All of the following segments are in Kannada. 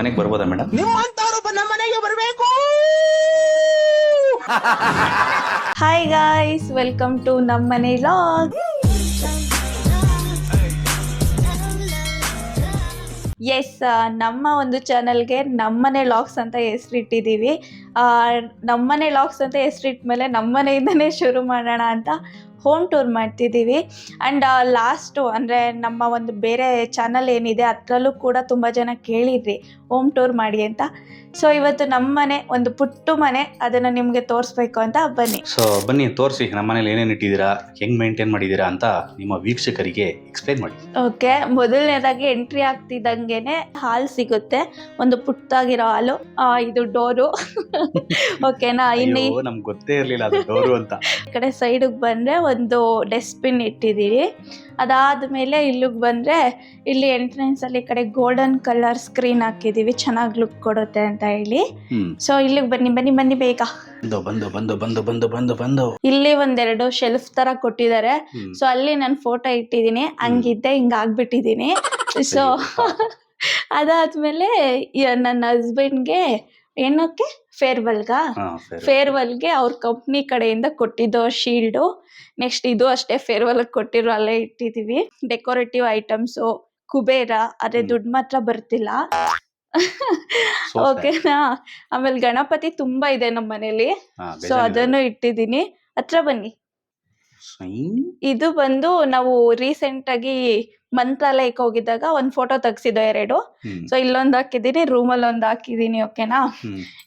ಮನೆಗೆ ಬರ್ಬೋದಾ ಮೇಡಮ್? ನಿಮ್ಮಂತವ್ರು ನಮ್ಮ ಮನೆಗೆ ಬರಬೇಕು. ಹಾಯ್ ಗಾಯ್ಸ್, ವೆಲ್ಕಮ್ ಟು ನಮ್ಮ ಮನೆ ವ್ಲಾಗ್. ಎಸ್, ನಮ್ಮ ಒಂದು ಚಾನಲ್ಗೆ ನಮ್ಮನೆ ಲಾಗ್ಸ್ ಅಂತ ಹೆಸರಿಟ್ಟಿದ್ದೀವಿ. ನಮ್ಮನೆ ಲಾಗ್ಸ್ ಅಂತ ಹೆಸರಿಟ್ಮೇಲೆ ನಮ್ಮನೆಯಿಂದನೇ ಶುರು ಮಾಡೋಣ ಅಂತ ಹೋಮ್ ಟೂರ್ ಮಾಡ್ತಿದ್ದೀವಿ. ಆ್ಯಂಡ್ ಲಾಸ್ಟು ಅಂದರೆ ನಮ್ಮ ಒಂದು ಬೇರೆ ಚಾನಲ್ ಏನಿದೆ ಅದರಲ್ಲೂ ಕೂಡ ತುಂಬ ಜನ ಕೇಳಿದ್ರಿ ಹೋಮ್ ಟೂರ್ ಮಾಡಿ ಅಂತ. ಸೊ ಇವತ್ತು ನಮ್ಮ ಮನೆ, ಒಂದು ಪುಟ್ಟು ಮನೆ, ಅದನ್ನು ನಿಮಗೆ ತೋರಿಸ್ಬೇಕು ಅಂತ ಬನ್ನಿ. ಸೊ ಬನ್ನಿ ತೋರಿಸಿ, ನಮ್ಮ ಮನೇಲಿ ಏನೇನು ಇಟ್ಟಿದ್ದೀರಾ, ಹೆಂಗೆ ಮೇಂಟೈನ್ ಮಾಡಿದ್ದೀರಾ ಅಂತ ನಿಮ್ಮ ವೀಕ್ಷಕರಿಗೆ ಎಕ್ಸ್ಪ್ಲೈನ್ ಮಾಡಿ. ಓಕೆ, ಮೊದಲನೇದಾಗಿ ಎಂಟ್ರಿ ಆಗ್ತಿದ್ದಂಗೆನೆ ಹಾಲ್ ಸಿಗುತ್ತೆ, ಒಂದು ಪುಟ್ಟಾಗಿರೋ ಹಾಲು. ಇದು ಡೋರು. ಓಕೆನಾ? ಇನ್ನು ನಮ್ಗೆ ಗೊತ್ತೇ ಇರಲಿಲ್ಲ ಅದು ಡೋರು ಅಂತ. ಈ ಕಡೆ ಸೈಡಿಗೆ ಬಂದರೆ ಒಂದು ಡಸ್ಟ್ಬಿನ್ ಇಟ್ಟಿದ್ದೀವಿ. ಅದಾದಮೇಲೆ ಇಲ್ಲಿಗೆ ಬಂದರೆ ಇಲ್ಲಿ ಎಂಟ್ರೆನ್ಸಲ್ಲಿ ಈ ಕಡೆ ಗೋಲ್ಡನ್ ಕಲರ್ ಸ್ಕ್ರೀನ್ ಹಾಕಿದ್ದೀವಿ, ಚೆನ್ನಾಗಿ ಲುಕ್ ಕೊಡುತ್ತೆ ಅಂತ ಹೇಳಿ. ಸೊ ಇಲ್ಲಿಗೆ ಬನ್ನಿ ಬನ್ನಿ ಬನ್ನಿ ಬೇಗ. ಬಂದು ಬಂದು ಬಂದು ಬಂದು ಬಂದು ಬಂದು ಇಲ್ಲಿ ಒಂದೆರಡು ಶೆಲ್ಫ್ ತರ ಕೊಟ್ಟಿದ್ದಾರೆ. ಸೊ ಅಲ್ಲಿ ನಾನು ಫೋಟೋ ಇಟ್ಟಿದ್ದೀನಿ, ಹಂಗಿದ್ದೆ ಹಿಂಗಾಗ್ಬಿಟ್ಟಿದ್ದೀನಿ. ಸೊ ಅದಾದ್ಮೇಲೆ ನನ್ನ ಹಸ್ಬೆಂಡ್ಗೆ ಏನಕ್ಕೆ ಫೇರ್ವೆಲ್ಗೆ ಅವ್ರ ಕಂಪ್ನಿ ಕಡೆಯಿಂದ ಕೊಟ್ಟಿದ್ದು ಶೀಲ್ಡು. ನೆಕ್ಸ್ಟ್ ಇದು ಅಷ್ಟೇ, ಫೇರ್ವೆಲ್ ಕೊಟ್ಟಿರೋ ಅಲ್ಲೇ ಇಟ್ಟಿದ್ದೀವಿ. ಡೆಕೋರೇಟಿವ್ ಐಟಮ್ಸು, ಕುಬೇರ, ಅದೇ ದುಡ್ಡು ಮಾತ್ರ ಬರ್ತಿಲ್ಲ. ಓಕೆನಾ? ಆಮೇಲೆ ಗಣಪತಿ ತುಂಬಾ ಇದೆ ನಮ್ಮ ಮನೇಲಿ, ಸೊ ಅದನ್ನು ಇಟ್ಟಿದ್ದೀನಿ. ಹತ್ರ ಬನ್ನಿ. ಇದು ಬಂದು ನಾವು ರೀಸೆಂಟ್ ಆಗಿ ಮಂತ್ರಾಲಯಕ್ಕೆ ಹೋಗಿದ್ದಾಗ ಒಂದು ಫೋಟೋ ತೆಗ್ಸಿದ್ದೋ 2. ಸೊ ಇಲ್ಲೊಂದು ಹಾಕಿದ್ದೀನಿ, ರೂಮಲ್ಲಿ ಒಂದು ಹಾಕಿದ್ದೀನಿ. ಓಕೆನಾ?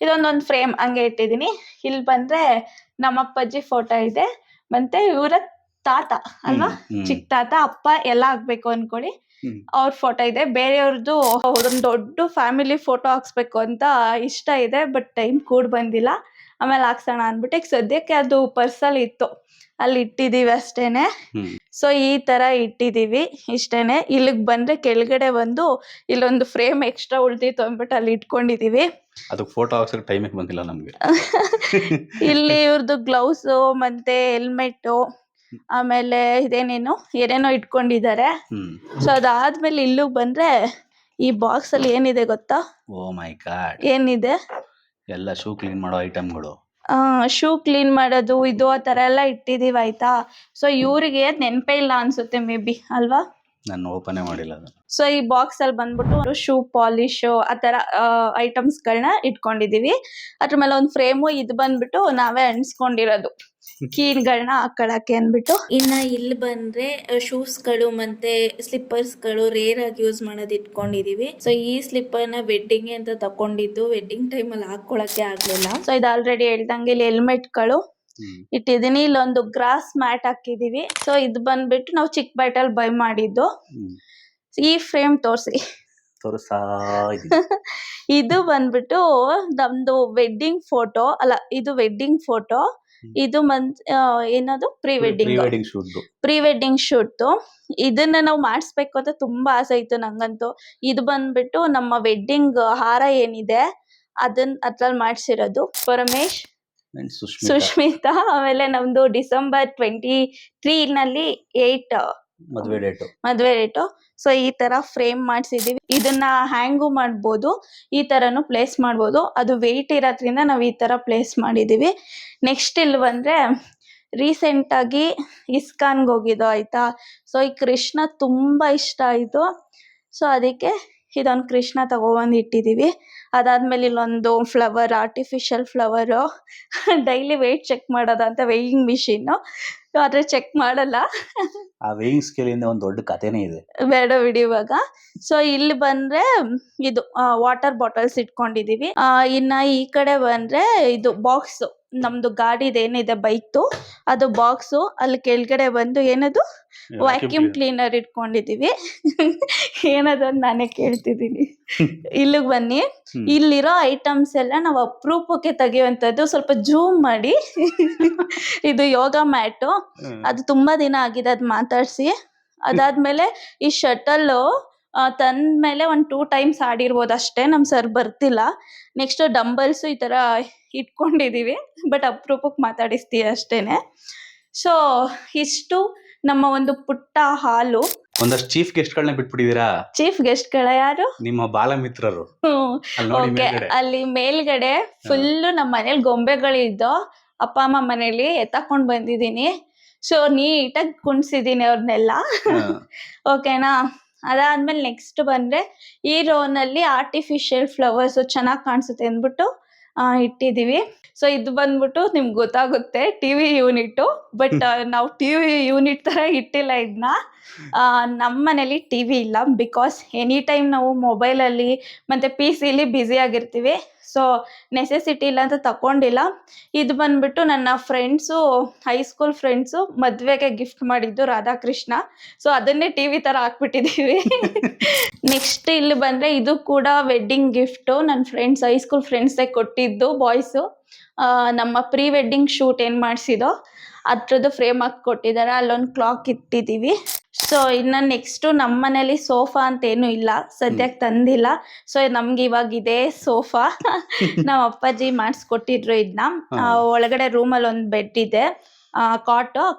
ಇದೊಂದೊಂದು ಫ್ರೇಮ್ ಹಂಗೆ ಇಟ್ಟಿದ್ದೀನಿ. ಇಲ್ಲಿ ಬಂದ್ರೆ ನಮ್ಮ ಅಪ್ಪಾಜಿ ಫೋಟೋ ಇದೆ, ಮತ್ತೆ ಇವರ ತಾತ ಅಲ್ವಾ, ಚಿಕ್ಕ ತಾತ ಅಪ್ಪ ಎಲ್ಲ ಹಾಕ್ಬೇಕು ಅನ್ಕೊಳ್ಳಿ, ಅವ್ರ ಫೋಟೋ ಇದೆ. ಬೇರೆಯವ್ರದ್ದು ಒಂದು ದೊಡ್ಡ ಫ್ಯಾಮಿಲಿ ಫೋಟೋ ಹಾಕ್ಸ್ಬೇಕು ಅಂತ ಇಷ್ಟ ಇದೆ, ಬಟ್ ಟೈಮ್ ಕೂಡ ಬಂದಿಲ್ಲ. ಆಮೇಲೆ ಹಾಕ್ಸೋಣ ಅಂದ್ಬಿಟ್ಟು ಈಗ ಸದ್ಯಕ್ಕೆ ಅದು ಪರ್ಸಲ್ಲಿ ಇತ್ತು, ಅಲ್ಲಿ ಇಟ್ಟಿದ್ದೀವಿ ಅಷ್ಟೇನೆ. ಸೊ ಈ ತರ ಇಟ್ಟಿದ್ದೀವಿ ಇಷ್ಟೇನೆ. ಇಲ್ಲಿಗೆ ಬಂದ್ರೆ ಕೆಳಗಡೆ ಒಂದು ಇಲ್ಲೊಂದು ಫ್ರೇಮ್ ಎಕ್ಸ್ಟ್ರಾ ಉಳ್ದಿತ್ತು ಅಂದ್ಬಿಟ್ಟು ಅಲ್ಲಿ ಇಟ್ಕೊಂಡಿದೀವಿ. ಅದಕ್ಕೆ ಫೋಟೋ ಹಾಕ್ಸಕ್ಕೆ ಟೈಮಿಗೆ ಬಂದಿಲ್ಲ ನಮಗೆ. ಇಲ್ಲಿ ಇವ್ರದ್ದು ಗ್ಲೌಸು ಮತ್ತೆ ಹೆಲ್ಮೆಟ್, ಆಮೇಲೆ ಏನೇನೋ ಇಟ್ಕೊಂಡಿದ್ದಾರೆ. ಸೊ ಅದಾದ್ಮೇಲೆ ಇಲ್ಲಿಗೆ ಬಂದ್ರೆ ಈ ಬಾಕ್ಸ್ ಅಲ್ಲಿ ಏನಿದೆ ಗೊತ್ತಾ? ಓ ಮೈ ಗಾಡ್, ಏನಿದೆ? ಎಲ್ಲ ಶೂ ಕ್ಲೀನ್ ಮಾಡೋ ಐಟಮ್ಗಳು. ಶೂ ಕ್ಲೀನ್ ಮಾಡೋದು, ಇದು ಆ ಥರ ಎಲ್ಲ ಇಟ್ಟಿದ್ದೀವಿ, ಆಯ್ತಾ? ಸೊ ಇವರಿಗೆ ನೆನಪೇ ಇಲ್ಲ ಅನ್ಸುತ್ತೆ, ಮೇ ಬಿ, ಅಲ್ವಾ? ನಾನು ಓಪನೇ ಮಾಡಿಲ್ಲ ಅದನ್ನು. ಸೊ ಈ ಬಾಕ್ಸ್ ಅಲ್ಲಿ ಬಂದ್ಬಿಟ್ಟು ಶೂ ಪಾಲಿಶ್ ಆ ಥರ ಐಟಮ್ಸ್ಗಳನ್ನ ಇಟ್ಕೊಂಡಿದೀವಿ. ಅದ್ರ ಮೇಲೆ ಒಂದು ಫ್ರೇಮು, ಇದು ಬಂದ್ಬಿಟ್ಟು ನಾವೇ ಅಣಿಸ್ಕೊಂಡಿರೋದು ಕೀಲ್ಗಳನ್ನ ಹಾಕೊಳಕ್ಕೆ ಅಂದ್ಬಿಟ್ಟು. ಇನ್ನ ಇಲ್ಲಿ ಬಂದ್ರೆ ಶೂಸ್ಗಳು ಮತ್ತೆ ಸ್ಲಿಪ್ಪರ್ಸ್ಗಳು ರೇರ್ ಆಗಿ ಯೂಸ್ ಮಾಡೋದು ಇಟ್ಕೊಂಡಿದೀವಿ. ಸೊ ಈ ಸ್ಲಿಪ್ಪರ್ ನ ವೆಡ್ಡಿಂಗ್ ಅಂತ ತಕೊಂಡಿದ್ದು, ವೆಡ್ಡಿಂಗ್ ಟೈಮ್ ಅಲ್ಲಿ ಹಾಕೊಳಕ್ಕೆ ಆಗ್ಲಿಲ್ಲ. ಸೊ ಇದು ಆಲ್ರೆಡಿ ಹೇಳ್ದಂಗೆ ಇಲ್ಲಿ ಹೆಲ್ಮೆಟ್ಗಳು ಇಟ್ಟಿದೀನಿ. ಇಲ್ಲೊಂದು ಗ್ರಾಸ್ ಮ್ಯಾಟ್ ಹಾಕಿದೀವಿ. ಸೊ ಇದು ಬಂದ್ಬಿಟ್ಟು ನಾವು ಚಿಕ್ಕಪೇಟೆಲ್ ಬೈ ಮಾಡಿದ್ದು. ಈ ಫ್ರೇಮ್ ತೋರಿಸಿ. ಇದು ಬಂದ್ಬಿಟ್ಟು ನಮ್ದು ವೆಡ್ಡಿಂಗ್ ಫೋಟೋ ಅಲ್ಲ, ಇದು ವೆಡ್ಡಿಂಗ್ ಫೋಟೋ. ಇದು ಏನದು ಪ್ರೀ ವೆಡ್ಡಿಂಗ್ ಶೂಟ್. ಇದನ್ನ ನಾವು ಮಾಡಿಸ್ಬೇಕು ಅಂತ ತುಂಬಾ ಆಸೆ ಇತ್ತು ನಂಗಂತೂ. ಇದು ಬಂದ್ಬಿಟ್ಟು ನಮ್ಮ ವೆಡ್ಡಿಂಗ್ ಹಾರ ಏನಿದೆ ಅದ್ರಲ್ಲಿ ಮಾಡ್ಸಿರೋದು ಪರಮೇಶ್, ಸುಷ್ಮಿತಾ. ಆಮೇಲೆ ನಮ್ದು ಡಿಸೆಂಬರ್ 23 8 ಮದ್ವೆ ಡೇಟು. ಸೊ ಈ ತರ ಫ್ರೇಮ್ ಮಾಡ್ಸಿದೀವಿ. ಇದನ್ನ ಹ್ಯಾಂಗು ಮಾಡ್ಬೋದು, ಈ ತರನು ಪ್ಲೇಸ್ ಮಾಡ್ಬೋದು. ಅದು ವೆಯ್ಟ್ ಇರೋದ್ರಿಂದ ನಾವು ಈ ತರ ಪ್ಲೇಸ್ ಮಾಡಿದೀವಿ. ನೆಕ್ಸ್ಟ್ ಇಲ್ಲಿ ಬಂದ್ರೆ ರೀಸೆಂಟ್ ಆಗಿ ಇಸ್ಕಾನ್ಗೆ ಹೋಗಿದ್ದು, ಆಯ್ತಾ? ಸೊ ಈ ಕೃಷ್ಣ ತುಂಬಾ ಇಷ್ಟ ಆಯ್ತು. ಸೊ ಅದಕ್ಕೆ ಇದೊಂದು ಕೃಷ್ಣ ತಗೊಬಂದು ಇಟ್ಟಿದೀವಿ. ಅದಾದ್ಮೇಲೆ ಇಲ್ಲೊಂದು flower, artificial flower. Daily weight check ಮಾಡೋದಂತ ವೇಯಿಂಗ್ ಮಿಷಿನ್, ಆದ್ರೆ ಚೆಕ್ ಮಾಡಲ್ಲ. ಆ ವೇಯಿಂಗ್ ಸ್ಕೇಲ್ ಇಂದ ಒಂದು ದೊಡ್ಡ ಕಥೆನೇ ಇದೆ, ಬೇಡ ಬಿಡಿ ಇವಾಗ. ಸೊ ಇಲ್ಲಿ ಬಂದ್ರೆ ಇದು ವಾಟರ್ ಬಾಟಲ್ಸ್ ಇಟ್ಕೊಂಡಿದೀವಿ. ಇನ್ನ ಈ ಕಡೆ ಬಂದ್ರೆ ಇದು ಬಾಕ್ಸ್, ನಮ್ದು ಗಾಡಿದು ಏನಿದೆ ಬೈಕ್ದು ಅದು ಬಾಕ್ಸು. ಅಲ್ಲಿ ಕೆಳಗಡೆ ಬಂದು ಏನದು ವ್ಯಾಕ್ಯೂಮ್ ಕ್ಲೀನರ್ ಇಟ್ಕೊಂಡಿದೀವಿ. ಏನದಂತ ನಾನೇ ಕೇಳ್ತಿದ್ದೀನಿ. ಇಲ್ಲಿಗೆ ಬನ್ನಿ. ಇಲ್ಲಿರೋ ಐಟಮ್ಸ್ ಎಲ್ಲ ನಾವು ಅಪರೂಪಕ್ಕೆ ತೆಗೆಯುವಂಥದ್ದು. ಸ್ವಲ್ಪ ಜೂಮ್ ಮಾಡಿ. ಇದು ಯೋಗ ಮ್ಯಾಟು, ಅದು ತುಂಬಾ ದಿನ ಆಗಿದೆ ಅದು ಮಾತಾಡ್ಸಿ. ಅದಾದ್ಮೇಲೆ ಈ ಶಟಲ್ ತಂದ್ಮೇಲೆ ಒಂದು 2 times ಆಡಿರ್ಬೋದು ಅಷ್ಟೇ, ನಮ್ ಸರ್ ಬರ್ತಿಲ್ಲ. ನೆಕ್ಸ್ಟ್ ಡಂಬಲ್ಸ್ ಈ ತರ ಇಟ್ಕೊಂಡಿದೀವಿ, ಬಟ್ ಅಪರೂಪಕ್ಕೆ ಮಾತಾಡಿಸ್ತೀವಿ ಅಷ್ಟೇನೆ. ಸೊ ಇಷ್ಟು ನಮ್ಮ ಒಂದು ಪುಟ್ಟ ಹಾಲು. ಒಂದಷ್ಟು ಚೀಫ್ ಗೆಸ್ಟ್ಗಳನ್ನ ಬಿಟ್ಬಿಟ್ಟಿದ್ದೀರಾ. ಚೀಫ್ ಗೆಸ್ಟ್ಗಳ ಯಾರು? ನಿಮ್ಮ ಬಾಲ ಮಿತ್ರರು. ಅಲ್ಲಿ ನೋಡಿ ಓಕೆ, ಮೇಲ್ಗಡೆ. ಅಲ್ಲಿ ಮೇಲ್ಗಡೆ ಫುಲ್ಲು ನಮ್ಮ ಮನೇಲಿ ಗೊಂಬೆಗಳಿದ್ದು ಅಪ್ಪ ಅಮ್ಮ ಮನೇಲಿ ಎತ್ತಾಕೊಂಡ್ ಬಂದಿದ್ದೀನಿ. ಸೊ ನೀಟಾಗಿ ಕುಣ್ಸಿದೀನಿ ಅವ್ರನ್ನೆಲ್ಲ. ಓಕೆನಾ. ಅದಾದ್ಮೇಲೆ ನೆಕ್ಸ್ಟ್ ಬಂದ್ರೆ ಈ ರೋನಲ್ಲಿ ಆರ್ಟಿಫಿಷಿಯಲ್ ಫ್ಲವರ್ಸ್ ಚೆನ್ನಾಗಿ ಕಾಣಿಸುತ್ತೆ ಅಂದ್ಬಿಟ್ಟು ಇಟ್ಟಿದೀವಿ. ಸೊ ಇದು ಬಂದ್ಬಿಟ್ಟು ನಿಮ್ಗೆ ಗೊತ್ತಾಗುತ್ತೆ ಟಿವಿ ಯೂನಿಟ್, ಬಟ್ ನಾವು ಟಿವಿ ಯೂನಿಟ್ ತರ ಇಟ್ಟಿಲ್ಲ ಇದನ್ನ. ನಮ್ಮ ಮನೇಲಿ ಟಿವಿ ಇಲ್ಲ, ಬಿಕಾಸ್ ಎನಿ ಟೈಮ್ ನಾವು ಮೊಬೈಲಲ್ಲಿ ಮತ್ತೆ PC ಬ್ಯುಸಿ ಆಗಿರ್ತೀವಿ. ಸೊ ನೆಸೆಸಿಟಿ ಇಲ್ಲ ಅಂತ ತಗೊಂಡಿಲ್ಲ. ಇದು ಬಂದ್ಬಿಟ್ಟು ನನ್ನ ಫ್ರೆಂಡ್ಸು, ಹೈಸ್ಕೂಲ್ ಫ್ರೆಂಡ್ಸು ಮದುವೆಗೆ ಗಿಫ್ಟ್ ಮಾಡಿದ್ದು ರಾಧಾಕೃಷ್ಣ. ಸೊ ಅದನ್ನೇ ಟಿವಿ ತರ ಹಾಕ್ಬಿಟ್ಟಿದೀವಿ. ನೆಕ್ಸ್ಟ್ ಇಲ್ಲಿ ಬಂದ್ರೆ ಇದು ಕೂಡ ವೆಡ್ಡಿಂಗ್ ಗಿಫ್ಟು. ನನ್ನ ಫ್ರೆಂಡ್ಸ್, ಹೈಸ್ಕೂಲ್ ಫ್ರೆಂಡ್ಸೇ ಕೊಟ್ಟಿದ್ದು ಬಾಯ್ಸು. ನಮ್ಮ ಪ್ರೀ ವೆಡ್ಡಿಂಗ್ ಶೂಟ್ ಏನು ಮಾಡಿಸಿದೋ ಅದ್ರದ್ದು ಫ್ರೇಮ್ ಹಾಕಿ ಕೊಟ್ಟಿದ್ದಾರೆ. ಅಲ್ಲೊಂದು ಕ್ಲಾಕ್ ಇಟ್ಟಿದ್ದೀವಿ. ಸೊ ಇನ್ನು ನೆಕ್ಸ್ಟು ನಮ್ಮ ಮನೇಲಿ ಸೋಫಾ ಅಂತ ಏನೂ ಇಲ್ಲ, ಸದ್ಯಕ್ಕೆ ತಂದಿಲ್ಲ. ಸೊ ನಮ್ಗೆ ಇವಾಗ ಇದೆ ಸೋಫಾ. ನಮ್ಮ ಅಪ್ಪಾಜಿ ಮಾಡಿಸ್ಕೊಟ್ಟಿದ್ರು ಇದನ್ನ. ಒಳಗಡೆ ರೂಮಲ್ಲಿ ಒಂದು ಬೆಡ್ ಇದೆ,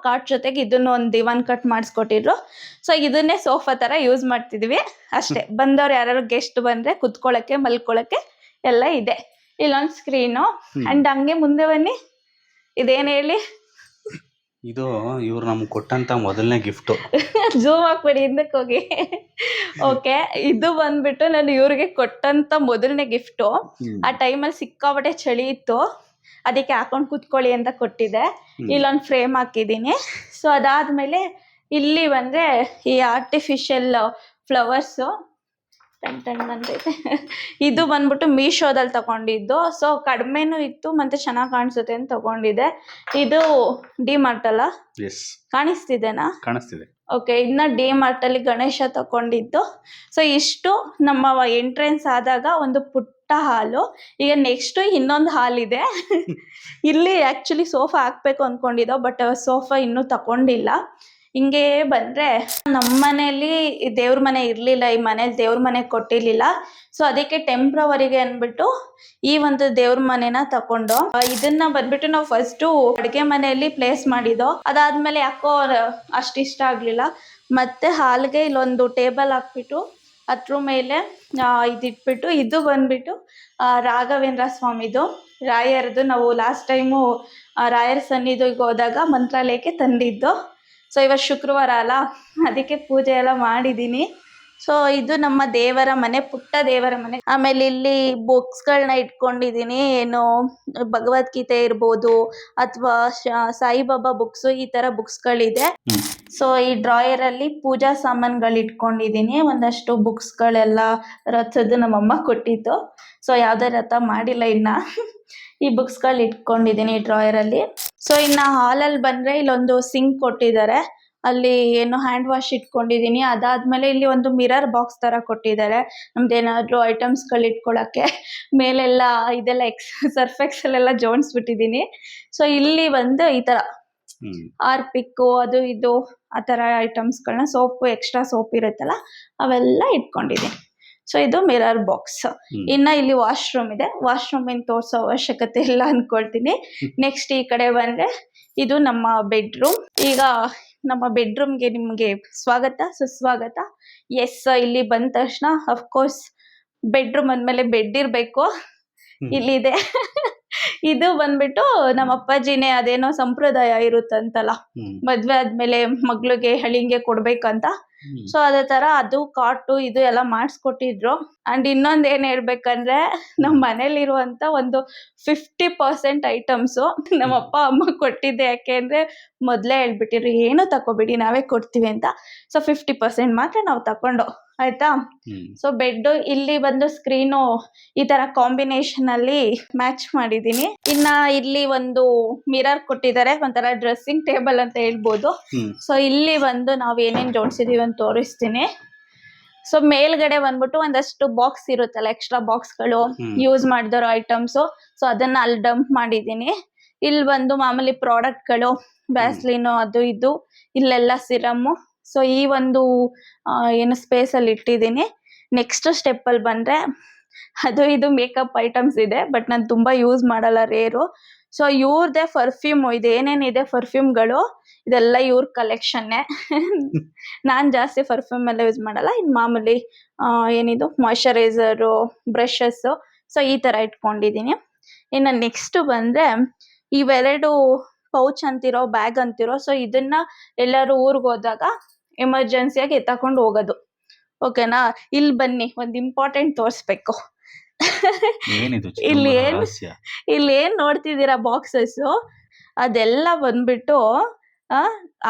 ಕಾಟ್ ಜೊತೆಗೆ ಇದನ್ನು ಒಂದು ದಿವಾನ್ ಕಟ್ ಮಾಡಿಸ್ಕೊಟ್ಟಿದ್ರು. ಸೊ ಇದನ್ನೇ ಸೋಫಾ ಥರ ಯೂಸ್ ಮಾಡ್ತಿದ್ವಿ ಅಷ್ಟೇ. ಬಂದವ್ರು ಯಾರು ಗೆಸ್ಟ್ ಬಂದರೆ ಕುತ್ಕೊಳ್ಳೋಕ್ಕೆ ಮಲ್ಕೊಳ್ಳೋಕ್ಕೆ ಎಲ್ಲ ಇದೆ. ಇಲ್ಲೊಂದು ಸ್ಕ್ರೀನು. ಅಂಡ್ ಹಂಗೆ ಮುಂದೆ ಬನ್ನಿ, ಇದೇನು ಹೇಳಿ? ಇದು ಇವ್ರು ನಮ್ಗೆ ಕೊಟ್ಟಂತ ಮೊದಲನೇ ಗಿಫ್ಟು. ಜೂಮ್ ಹಾಕ್ಬೇಡಿ, ಹಿಂದಕ್ಕೆ ಹೋಗಿ. ಓಕೆ, ಇದು ಬಂದ್ಬಿಟ್ಟು ನಾನು ಇವ್ರಿಗೆ ಕೊಟ್ಟಂತ ಮೊದಲನೇ ಗಿಫ್ಟು. ಆ ಟೈಮಲ್ಲಿ ಸಿಕ್ಕಾಪಟ್ಟೆ ಚಳಿ ಇತ್ತು, ಅದಕ್ಕೆ ಹಾಕೊಂಡು ಕುತ್ಕೊಳ್ಳಿ ಅಂತ ಕೊಟ್ಟಿದ್ದೆ. ಇಲ್ಲೊಂದು ಫ್ರೇಮ್ ಹಾಕಿದ್ದೀನಿ. ಸೊ ಅದಾದ್ಮೇಲೆ ಇಲ್ಲಿ ಬಂದ್ರೆ ಈ ಆರ್ಟಿಫಿಷಿಯಲ್ ಫ್ಲವರ್ಸು ಅಂತೈತೆ. ಇದು ಬಂದ್ಬಿಟ್ಟು ಮೀಶೋದಲ್ಲಿ ತಗೊಂಡಿದ್ದು. ಸೊ ಕಡಿಮೆನೂ ಇತ್ತು ಮತ್ತೆ ಚೆನ್ನಾಗಿ ಕಾಣಿಸುತ್ತೆ ಅಂತ ತಗೊಂಡಿದ್ದೆ. ಇದು ಡಿ-ಮಾರ್ಟ್ ಅಲ್ಲ, ಕಾಣಿಸ್ತಿದೆನಾ? ಕಾಣಿಸ್ತಿದೆ. ಓಕೆ, ಇದನ್ನ ಡಿ-ಮಾರ್ಟಲ್ಲಿ ಗಣೇಶ ತಗೊಂಡಿದ್ದು. ಸೊ ಇಷ್ಟು ನಮ್ಮ ಎಂಟ್ರೆನ್ಸ್ ಆದಾಗ ಒಂದು ಪುಟ್ಟ ಹಾಲು. ಈಗ ನೆಕ್ಸ್ಟ್ ಇನ್ನೊಂದು ಹಾಲ್ ಇದೆ. ಇಲ್ಲಿ ಆ್ಯಕ್ಚುಲಿ ಸೋಫಾ ಹಾಕ್ಬೇಕು ಅಂದ್ಕೊಂಡಿದ್ದೋ, ಬಟ್ ಸೋಫಾ ಇನ್ನೂ ತಗೊಂಡಿಲ್ಲ. ಹಿಂಗೆ ಬಂದರೆ ನಮ್ಮ ಮನೇಲಿ ದೇವ್ರ ಮನೆ ಇರಲಿಲ್ಲ, ಈ ಮನೇಲಿ ದೇವ್ರ ಮನೆ ಕೊಟ್ಟಿರಲಿಲ್ಲ. ಸೊ ಅದಕ್ಕೆ ಟೆಂಪ್ರವರಿಗೆ ಅಂದ್ಬಿಟ್ಟು ಈ ಒಂದು ದೇವ್ರ ಮನೆನ ತಗೊಂಡು ಇದನ್ನ ಬಂದ್ಬಿಟ್ಟು ನಾವು ಫಸ್ಟು ಅಡುಗೆ ಮನೆಯಲ್ಲಿ ಪ್ಲೇಸ್ ಮಾಡಿದ್ದೋ. ಅದಾದ್ಮೇಲೆ ಯಾಕೋ ಅಷ್ಟು ಇಷ್ಟ ಆಗಲಿಲ್ಲ. ಮತ್ತೆ ಹಾಲ್ಗೆ ಇಲ್ಲೊಂದು ಟೇಬಲ್ ಹಾಕ್ಬಿಟ್ಟು ಅದ್ರ ಮೇಲೆ ಇದಿಟ್ಬಿಟ್ಟು, ಇದು ಬಂದ್ಬಿಟ್ಟು ರಾಘವೇಂದ್ರ ಸ್ವಾಮಿದು, ರಾಯರದು. ನಾವು ಲಾಸ್ಟ್ ಟೈಮು ರಾಯರ ಸನ್ನಿಧಿಗೆ ಹೋದಾಗ ಮಂತ್ರಾಲಯಕ್ಕೆ ತಂದಿದ್ದು. ಸೊ ಇವತ್ತು ಶುಕ್ರವಾರ ಅಲ್ಲ, ಅದಕ್ಕೆ ಪೂಜೆ ಎಲ್ಲ ಮಾಡಿದ್ದೀನಿ. ಸೊ ಇದು ನಮ್ಮ ದೇವರ ಮನೆ, ಪುಟ್ಟ ದೇವರ ಮನೆ. ಆಮೇಲೆ ಇಲ್ಲಿ ಬುಕ್ಸ್ಗಳನ್ನ ಇಟ್ಕೊಂಡಿದ್ದೀನಿ. ಏನು ಭಗವದ್ಗೀತೆ ಇರ್ಬೋದು ಅಥವಾ ಸಾಯಿಬಾಬಾ ಬುಕ್ಸು, ಈ ಥರ ಬುಕ್ಸ್ಗಳಿದೆ. ಸೊ ಈ ಡ್ರಾಯರಲ್ಲಿ ಪೂಜಾ ಸಾಮಾನುಗಳು ಇಟ್ಕೊಂಡಿದ್ದೀನಿ. ಒಂದಷ್ಟು ಬುಕ್ಸ್ಗಳೆಲ್ಲ ರಥದ್ದು ನಮ್ಮಮ್ಮ ಕೊಟ್ಟಿತ್ತು. ಸೊ ಯಾವುದೇ ರಥ ಮಾಡಿಲ್ಲ ಇನ್ನು. ಈ ಬುಕ್ಸ್ಗಳು ಇಟ್ಕೊಂಡಿದ್ದೀನಿ ಈ ಡ್ರಾಯರಲ್ಲಿ. ಸೊ ಇನ್ನು ಹಾಲಲ್ಲಿ ಬಂದರೆ ಇಲ್ಲೊಂದು ಸಿಂಕ್ ಕೊಟ್ಟಿದ್ದಾರೆ, ಅಲ್ಲಿ ಏನು ಹ್ಯಾಂಡ್ ವಾಶ್ ಇಟ್ಕೊಂಡಿದ್ದೀನಿ. ಅದಾದಮೇಲೆ ಇಲ್ಲಿ ಒಂದು ಮಿರರ್ ಬಾಕ್ಸ್ ಥರ ಕೊಟ್ಟಿದ್ದಾರೆ, ನಮ್ದೇನಾದರೂ ಐಟಮ್ಸ್ಗಳು ಇಟ್ಕೊಳ್ಳೋಕ್ಕೆ. ಮೇಲೆಲ್ಲ ಇದೆಲ್ಲ ಸರ್ಫ್ ಎಕ್ಸೆಲ್ಲ ಜೋಡಿಸ್ಬಿಟ್ಟಿದ್ದೀನಿ. ಸೊ ಇಲ್ಲಿ ಬಂದು ಈ ಥರ ಆರ್ಪಿಕ್ಕು ಅದು ಇದು ಆ ಥರ ಐಟಮ್ಸ್ಗಳನ್ನ, ಸೋಪು, ಎಕ್ಸ್ಟ್ರಾ ಸೋಪ್ ಇರುತ್ತಲ್ಲ ಅವೆಲ್ಲ ಇಟ್ಕೊಂಡಿದ್ದೀನಿ. ಸೊ ಇದು ಮಿರರ್ ಬಾಕ್ಸ್. ಇನ್ನು ಇಲ್ಲಿ ವಾಶ್ರೂಮ್ ಇದೆ, ವಾಶ್ರೂಮ್ ಏನು ತೋರಿಸೋ ಅವಶ್ಯಕತೆ ಇಲ್ಲ ಅಂದ್ಕೊಳ್ತೀನಿ. ನೆಕ್ಸ್ಟ್ ಈ ಕಡೆ ಬಂದರೆ ಇದು ನಮ್ಮ ಬೆಡ್ರೂಮ್. ಈಗ ನಮ್ಮ ಬೆಡ್ರೂಮ್ಗೆ ನಿಮಗೆ ಸ್ವಾಗತ ಸುಸ್ವಾಗತ. ಎಸ್, ಇಲ್ಲಿ ಬಂದ ತಕ್ಷಣ ಅಫ್ಕೋರ್ಸ್ ಬೆಡ್ರೂಮ್ ಅಂದಮೇಲೆ ಬೆಡ್ ಇರಬೇಕು. ಇಲ್ಲಿದೆ. ಇದು ಬಂದ್ಬಿಟ್ಟು ನಮ್ಮ ಅಪ್ಪಾಜಿನೇ, ಅದೇನೋ ಸಂಪ್ರದಾಯ ಇರುತ್ತಂತಲ್ಲ, ಮದ್ವೆ ಆದ್ಮೇಲೆ ಮಗ್ಳಿಗೆ ಹಳಿಂಗೆ ಕೊಡ್ಬೇಕಂತ. ಸೊ ಅದೇ ತರ ಅದು ಕಾಟು ಇದು ಎಲ್ಲ ಮಾಡಿಸ್ಕೊಟ್ಟಿದ್ರು. ಅಂಡ್ ಇನ್ನೊಂದು ಏನ್ ಹೇಳ್ಬೇಕಂದ್ರೆ, ನಮ್ಮ ಮನೇಲಿರುವಂತ ಒಂದು 50% ಐಟಮ್ಸು ನಮ್ಮ ಅಪ್ಪ ಅಮ್ಮ ಕೊಟ್ಟಿದ್ದೆ. ಯಾಕೆ ಅಂದ್ರೆ ಮೊದಲೇ ಹೇಳ್ಬಿಟ್ಟಿದ್ರು ಏನು ತಗೋಬೇಡಿ ನಾವೇ ಕೊಡ್ತೀವಿ ಅಂತ. ಸೊ 50% ಮಾತ್ರ ನಾವು ತಗೊಂಡು ಆಯ್ತಾ. ಸೊ ಬೆಡ್ ಇಲ್ಲಿ ಬಂದು ಸ್ಕ್ರೀನು ಈ ತರ ಕಾಂಬಿನೇಷನ್ ಅಲ್ಲಿ ಮ್ಯಾಚ್ ಮಾಡಿದೀನಿ. ಇನ್ನ ಇಲ್ಲಿ ಒಂದು ಮಿರರ್ ಕೊಟ್ಟಿದ್ದಾರೆ, ಒಂಥರ ಡ್ರೆಸ್ಸಿಂಗ್ ಟೇಬಲ್ ಅಂತ ಹೇಳ್ಬೋದು. ಸೊ ಇಲ್ಲಿ ಬಂದು ನಾವ್ ಏನೇನ್ ಜೋಡಿಸಿದೀವಿ ಅಂತ ತೋರಿಸ್ತೀನಿ. ಸೊ ಮೇಲ್ಗಡೆ ಬಂದ್ಬಿಟ್ಟು ಒಂದಷ್ಟು ಬಾಕ್ಸ್ ಇರುತ್ತಲ್ಲ, ಎಕ್ಸ್ಟ್ರಾ ಬಾಕ್ಸ್ಗಳು, ಯೂಸ್ ಮಾಡಿದರೋ ಐಟಮ್ಸು. ಸೊ ಅದನ್ನ ಅಲ್ಲಿ ಡಂಪ್ ಮಾಡಿದೀನಿ. ಇಲ್ಲಿ ಬಂದು ಮಾಮೂಲಿ ಪ್ರಾಡಕ್ಟ್ಗಳು, ವ್ಯಾಸ್ಲಿನು ಅದು ಇದು, ಇಲ್ಲೆಲ್ಲ ಸಿರಮ್ಮು. ಸೊ ಈ ಒಂದು ಏನು ಸ್ಪೇಸಲ್ಲಿ ಇಟ್ಟಿದ್ದೀನಿ. ನೆಕ್ಸ್ಟ್ ಸ್ಟೆಪ್ಪಲ್ಲಿ ಬಂದರೆ ಅದು ಇದು ಮೇಕಪ್ ಐಟಮ್ಸ್ ಇದೆ, ಬಟ್ ನಾನು ತುಂಬಾ ಯೂಸ್ ಮಾಡಲ್ಲ, ರೇರು. ಸೊ ಇವ್ರದೇ ಪರ್ಫ್ಯೂಮ್ ಇದೆ, ಏನೇನಿದೆ ಪರ್ಫ್ಯೂಮ್ಗಳು ಇದೆಲ್ಲ ಇವ್ರ ಕಲೆಕ್ಷನ್ನೇ. ನಾನು ಜಾಸ್ತಿ ಪರ್ಫ್ಯೂಮ್ ಎಲ್ಲ ಯೂಸ್ ಮಾಡಲ್ಲ. ಇನ್ನು ಮಾಮೂಲಿ ಏನಿದು ಮಾಯಶ್ಚರೈಸರು, ಬ್ರಷಸ್ಸು, ಸೊ ಈ ಥರ ಇಟ್ಕೊಂಡಿದ್ದೀನಿ. ಇನ್ನು ನೆಕ್ಸ್ಟ್ ಬಂದರೆ ಇವೆರಡು ಪೌಚ್ ಅಂತಿರೋ, ಬ್ಯಾಗ್ ಅಂತಿರೋ, ಸೊ ಇದನ್ನ ಎಲ್ಲರೂ ಊರಿಗೆ ಹೋದಾಗ ಎಮರ್ಜೆನ್ಸಿಯಾಗಿ ಎತ್ತಕೊಂಡು ಹೋಗೋದು. ಓಕೆನಾ? ಇಲ್ಲಿ ಬನ್ನಿ, ಒಂದು ಇಂಪಾರ್ಟೆಂಟ್ ತೋರಿಸ್ಬೇಕು. ಇಲ್ಲಿ ಏನ್ ನೋಡ್ತಿದ್ದೀರಾ ಬಾಕ್ಸಸ್ಸು, ಅದೆಲ್ಲ ಬಂದ್ಬಿಟ್ಟು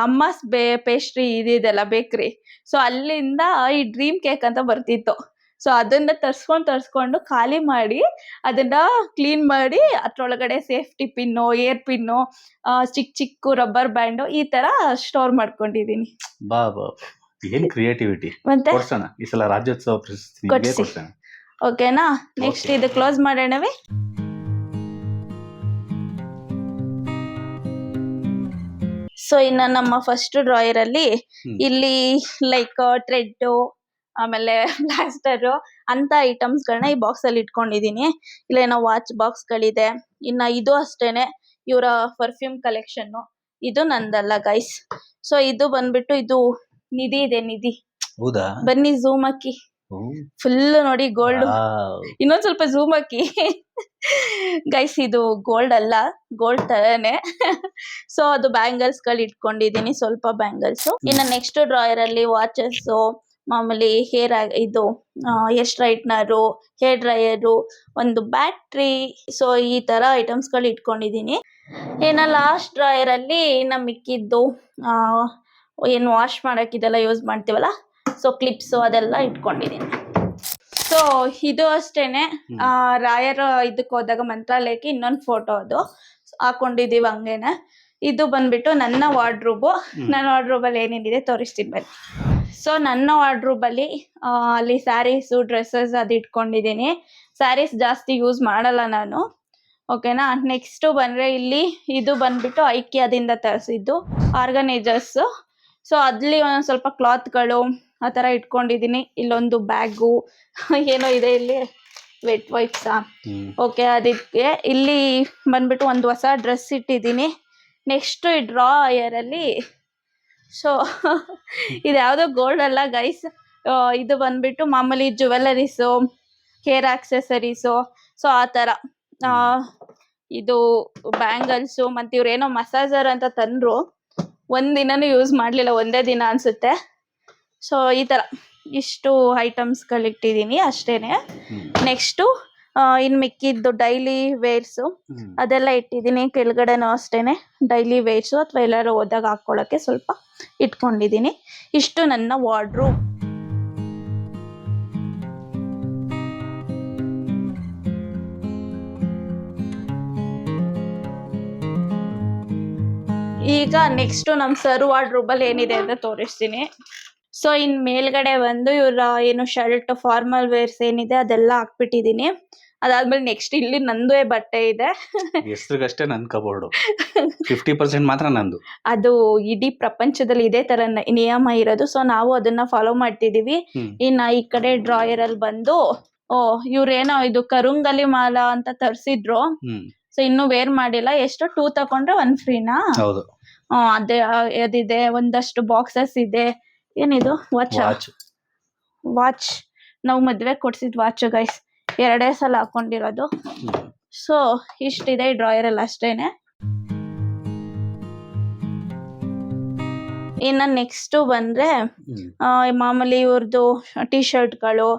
ಅಮ್ಮಸ್ ಪೇಸ್ಟ್ರಿ ಇದೆಲ್ಲ ಬೇಕ್ರಿ. ಸೊ ಅಲ್ಲಿಂದ ಈ ಡ್ರೀಮ್ ಕೇಕ್ ಅಂತ ಬರ್ತಿತ್ತು. ಸೊ ಅದನ್ನ ತರ್ಸ್ಕೊಂಡು ಖಾಲಿ ಮಾಡಿ ಅದನ್ನ ಕ್ಲೀನ್ ಮಾಡಿ ಅದ್ರೊಳಗಡೆ ಸೇಫ್ಟಿ ಪಿನ್ನು, ಏರ್ ಪಿನ್ನು, ಚಿಕ್ಕ ರಬ್ಬರ್ ಬ್ಯಾಂಡು ಈ ತರ ಸ್ಟೋರ್ ಮಾಡ್ಕೊಂಡಿದೀನಿ. ಬಾ ಏನ್ ಕ್ರಿಯೇಟಿವಿಟಿ. ಮತ್ತೆ ಈ ಸಲ ರಾಜ್ಯೋತ್ಸವ ಪ್ರಶಸ್ತಿ. ಓಕೆನಾ? ನೆಕ್ಸ್ಟ್ ಇದು ಕ್ಲೋಸ್ ಮಾಡೋಣವೇ. ಸೊ ಇನ್ನು ನಮ್ಮ ಫಸ್ಟ್ ಡ್ರಾಯರ್ ಅಲ್ಲಿ ಇಲ್ಲಿ ಲೈಕ್ ಥ್ರೆಡ್, ಆಮೇಲೆ ಪ್ಲಾಸ್ಟರ್ ಅಂತ ಐಟಮ್ಸ್ ಗಳನ್ನ ಈ ಬಾಕ್ಸ್ ಅಲ್ಲಿ ಇಟ್ಕೊಂಡಿದೀನಿ. ಇಲ್ಲೇನೋ ವಾಚ್ ಬಾಕ್ಸ್ ಗಳಿದೆ. ಇನ್ನ ಇದು ಅಷ್ಟೇನೆ ಇವರ ಪರ್ಫ್ಯೂಮ್ ಕಲೆಕ್ಷನ್. ಇದು ನಂದಲ್ಲ ಗೈಸ್. ಸೊ ಇದು ಬಂದ್ಬಿಟ್ಟು ಇದು ನಿಧಿ ಇದೆ, ನಿಧಿ. ಹೌದಾ? ಬನ್ನಿ ಝೂಮ್ ಹಾಕಿ. ಫುಲ್ ನೋಡಿ ಗೋಲ್ಡ್. ಇನ್ನೊಂದ್ ಸ್ವಲ್ಪ ಝೂಮ್ ಹಾಕಿ ಗೈಸ್. ಇದು ಗೋಲ್ಡ್ ಅಲ್ಲ, ಗೋಲ್ಡ್ ತರನೇ. ಸೊ ಅದು ಬ್ಯಾಂಗಲ್ಸ್ ಗಳು ಇಟ್ಕೊಂಡಿದೀನಿ, ಸ್ವಲ್ಪ ಬ್ಯಾಂಗಲ್ಸ್. ಇನ್ನು ನೆಕ್ಸ್ಟ್ ಡ್ರಾಯರ್ ಅಲ್ಲಿ ವಾಚಸ್, ಮಾಮೂಲಿ ಹೇರ್, ಇದು ಹೇರ್ ಸ್ಟ್ರೈಟ್ನರು, ಹೇರ್ ಡ್ರೈಯರು, ಒಂದು ಬ್ಯಾಟ್ರಿ, ಸೊ ಈ ತರ ಐಟಮ್ಸ್ ಗಳು ಇಟ್ಕೊಂಡಿದೀನಿ. ಇನ್ನು ಲಾಸ್ಟ್ ಡ್ರಾಯರ್ ಅಲ್ಲಿ ನಮ್ಮ ಮಿಕ್ಕಿದ್ದು ಏನು ವಾಶ್ ಮಾಡಕ್ ಇದೆಲ್ಲ ಯೂಸ್ ಮಾಡ್ತೀವಲ್ಲ, ಸೊ ಕ್ಲಿಪ್ಸು ಅದೆಲ್ಲ ಇಟ್ಕೊಂಡಿದೀನಿ. ಸೊ ಇದು ಅಷ್ಟೇನೆ. ರಾಯರ್ ಇದಕ್ಕೆ ಹೋದಾಗ ಮಂತ್ರಾಲಯಕ್ಕೆ ಇನ್ನೊಂದು ಫೋಟೋ ಅದು ಹಾಕೊಂಡಿದೀವಿ ಹಂಗೇನೆ. ಇದು ಬಂದ್ಬಿಟ್ಟು ನನ್ನ ವಾರ್ಡ್ರೋಬು. ನನ್ನ ವಾರ್ಡ್ರೋಬಲ್ಲಿ ಏನೇನಿದೆ ತೋರಿಸ್ತೀನಿ ಬನ್ನಿ. ಸೊ ನನ್ನ ವಾರ್ಡ್ರೋಬಲ್ಲಿ ಅಲ್ಲಿ ಸ್ಯಾರೀಸು, ಡ್ರೆಸ್ಸಸ್ ಅದು ಇಟ್ಕೊಂಡಿದ್ದೀನಿ. ಸ್ಯಾರೀಸ್ ಜಾಸ್ತಿ ಯೂಸ್ ಮಾಡಲ್ಲ ನಾನು. ಓಕೆನಾ? ನೆಕ್ಸ್ಟ್ ಬಂದರೆ ಇಲ್ಲಿ ಇದು ಬಂದ್ಬಿಟ್ಟು ಐಕ್ಯದಿಂದ ತರಿಸಿದ್ದು ಆರ್ಗನೈಸರ್ಸ್. ಸೊ ಅಲ್ಲಿ ಒಂದೊಂದು ಸ್ವಲ್ಪ ಕ್ಲಾತ್ಗಳು ಆ ಥರ ಇಟ್ಕೊಂಡಿದ್ದೀನಿ. ಇಲ್ಲೊಂದು ಬ್ಯಾಗು ಏನೋ ಇದೆ, ಇಲ್ಲಿ ವೆಟ್ ವೈಪ್ಸಾ. ಓಕೆ, ಅದಕ್ಕೆ ಇಲ್ಲಿ ಬಂದ್ಬಿಟ್ಟು ಒಂದು ಹೊಸ ಡ್ರೆಸ್ ಇಟ್ಟಿದ್ದೀನಿ. ನೆಕ್ಸ್ಟ್ ಈ ಡ್ರಾಯರಲ್ಲಿ, ಸೊ ಇದು ಯಾವುದೋ ಗೋಲ್ಡ್ ಅಲ್ಲ ಗೈಸ್. ಇದು ಬಂದ್ಬಿಟ್ಟು ಮಾಮೂಲಿ ಜುವೆಲರೀಸು, ಹೇರ್ ಆಕ್ಸೆಸರೀಸು, ಸೊ ಆ ಥರ. ಇದು ಬ್ಯಾಂಗಲ್ಸು. ಮತ್ತು ಇವ್ರೇನೋ ಮಸಾಜರ್ ಅಂತ ತಂದರು, ಒಂದಿನನೂ ಯೂಸ್ ಮಾಡಲಿಲ್ಲ, ಒಂದೇ ದಿನ ಅನಿಸುತ್ತೆ. ಸೊ ಈ ಥರ ಇಷ್ಟು ಐಟಮ್ಸ್ಗಳಿಟ್ಟಿದ್ದೀನಿ ಅಷ್ಟೇನೆ. ನೆಕ್ಸ್ಟು ಇನ್ನು ಮಿಕ್ಕಿದ್ದು ಡೈಲಿ ವೇರ್ಸು ಅದೆಲ್ಲ ಇಟ್ಟಿದ್ದೀನಿ. ಕೆಳಗಡೆನೂ ಅಷ್ಟೇನೆ ಡೈಲಿ ವೇರ್ಸು ಅಥವಾ ಎಲ್ಲರೂ ಹೋದಾಗ ಹಾಕ್ಕೊಳ್ಳೋಕ್ಕೆ ಸ್ವಲ್ಪ ಇಟ್ಕೊಂಡಿದ್ದೀನಿ. ಇಷ್ಟು ನನ್ನ ವಾರ್ಡ್ರೋಬ್. ಈಗ ನೆಕ್ಸ್ಟು ನಮ್ಮ ಸರ್ ವಾರ್ಡ್ರೋಬಲ್ಲಿ ಏನಿದೆ ಅಂತ ತೋರಿಸ್ತೀನಿ. ಸೊ ಇನ್ನು ಮೇಲ್ಗಡೆ ಬಂದು ಇವರ ಏನು ಶರ್ಟ್, ಫಾರ್ಮಲ್ ವೇರ್ಸ್ ಏನಿದೆ ಅದೆಲ್ಲ ಹಾಕ್ಬಿಟ್ಟಿದ್ದೀನಿ. ಅದಾದ್ಮೇಲೆ ನೆಕ್ಸ್ಟ್ ಇಲ್ಲಿ ನಂದೇ ಬಟ್ಟೆ ಇದೆ. ಹೆಸರಿಗಷ್ಟೇ ನನ್ನ ಕಬೋರ್ಡು, 50% ಮಾತ್ರ ನಂದು. ಅದು ಇಡೀ ಪ್ರಪಂಚದಲ್ಲಿ ಇದೇ ತರ ನಿಯಮ ಇರೋದು. ಸೊ ನಾವು ಅದನ್ನ ಫಾಲೋ ಮಾಡ್ತಿದೀವಿ. ಇನ್ನು ಈ ಕಡೆ ಡ್ರಾಯರ್ ಅಲ್ಲಿ ಬಂದು ಇವ್ರೇನೋ ಇದು ಕರುಂಗಲಿ ಮಾಲಾ ಅಂತ ತರಿಸಿದ್ರು. ಸೊ ಇನ್ನೂ ವೇರ್ ಮಾಡಿಲ್ಲ. ಎಷ್ಟು 2 ತಗೊಂಡ್ರೆ 1 ಫ್ರೀನಾ? ಹೌದು. ಅದೇ ಅದಿದೆ. ಒಂದಷ್ಟು ಬಾಕ್ಸಸ್ ಇದೆ. ಏನಿದು? ವಾಚ್ ನಾವು ಮದ್ವೆ ಕೊಡ್ಸಿದ್ ವಾಚ್ ಗೈಸ್. 2 ಸಲ ಹಾಕೊಂಡಿರೋದು. ಸೊ ಇಷ್ಟಿದೆ ಈ ಡ್ರಾಯರ್ ಅಲ್ಲಿ ಅಷ್ಟೇನೆ. ಇನ್ನು ನೆಕ್ಸ್ಟ್ ಬಂದ್ರೆ ಮಾಮೂಲಿ ಇವ್ರದ್ದು ಟಿ ಶರ್ಟ್ಗಳು,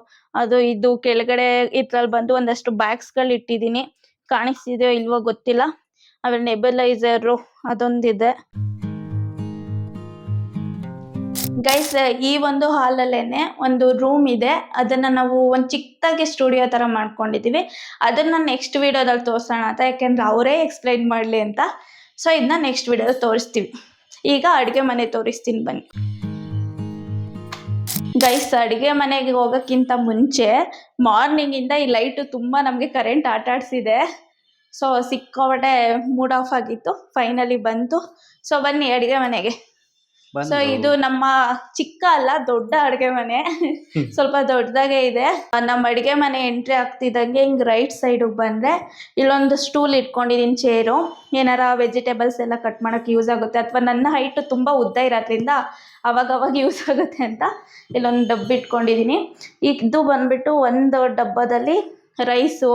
ಅದು ಇದು ಕೆಳಗಡೆ ಇದ್ರಲ್ಲಿ ಬಂದು ಒಂದಷ್ಟು ಬ್ಯಾಗ್ಸ್ಗಳು ಇಟ್ಟಿದ್ದೀನಿ. ಕಾಣಿಸ್ತಿದೆಯೋ ಇಲ್ವೋ ಗೊತ್ತಿಲ್ಲ. ಆಮೇಲೆ ನೆಬಲೈಸರು ಅದೊಂದಿದೆ ಗೈಸ್. ಈ ಒಂದು ಹಾಲಲ್ಲೇನೆ ಒಂದು ರೂಮ್ ಇದೆ. ಅದನ್ನ ನಾವು ಒಂದು ಚಿಕ್ಕದಾಗಿ ಸ್ಟುಡಿಯೋ ತರ ಮಾಡ್ಕೊಂಡಿದೀವಿ. ಅದನ್ನ ನೆಕ್ಸ್ಟ್ ವಿಡಿಯೋದಲ್ಲಿ ತೋರಿಸೋಣ ಅಂತ, ಯಾಕೆಂದ್ರೆ ಅವರೇ ಎಕ್ಸ್ಪ್ಲೈನ್ ಮಾಡಲಿ ಅಂತ. ಸೊ ಇದನ್ನ ನೆಕ್ಸ್ಟ್ ವಿಡಿಯೋದಲ್ಲಿ ತೋರಿಸ್ತೀವಿ. ಈಗ ಅಡುಗೆ ಮನೆ ತೋರಿಸ್ತೀನಿ ಬನ್ನಿ ಗೈಸ್. ಅಡುಗೆ ಮನೆಗೆ ಹೋಗೋಕ್ಕಿಂತ ಮುಂಚೆ ಮಾರ್ನಿಂಗಿಂದ ಈ ಲೈಟು ತುಂಬ ನಮಗೆ ಕರೆಂಟ್ ಆಟಾಡಿಸಿದೆ. ಸೊ ಸಿಕ್ಕಾಪಟ್ಟೆ ಮೂಡ್ ಆಫ್ ಆಗಿತ್ತು. ಫೈನಲಿ ಬಂತು. ಸೊ ಬನ್ನಿ ಅಡುಗೆ ಮನೆಗೆ. ಸೊ ಇದು ನಮ್ಮ ಚಿಕ್ಕ ಅಲ್ಲ ದೊಡ್ಡ ಅಡುಗೆ ಮನೆ. ಸ್ವಲ್ಪ ದೊಡ್ಡದಾಗೆ ಇದೆ. ನಮ್ಮ ಅಡುಗೆ ಮನೆ ಎಂಟ್ರಿ ಆಗ್ತಿದ್ದಂಗೆ ಹಿಂಗೆ ರೈಟ್ ಸೈಡಿಗೆ ಬಂದರೆ ಇಲ್ಲೊಂದು ಸ್ಟೂಲ್ ಇಟ್ಕೊಂಡಿದ್ದೀನಿ, ಚೇರು. ಏನಾರ ವೆಜಿಟೇಬಲ್ಸ್ ಎಲ್ಲ ಕಟ್ ಮಾಡೋಕ್ಕೆ ಯೂಸ್ ಆಗುತ್ತೆ, ಅಥವಾ ನನ್ನ ಹೈಟು ತುಂಬ ಉದ್ದ ಇರೋದ್ರಿಂದ ಅವಾಗವಾಗ ಯೂಸ್ ಆಗುತ್ತೆ ಅಂತ ಇಲ್ಲೊಂದು ಡಬ್ಬ ಇಟ್ಕೊಂಡಿದ್ದೀನಿ. ಇದು ಬಂದ್ಬಿಟ್ಟು ಒಂದು ಡಬ್ಬದಲ್ಲಿ ರೈಸು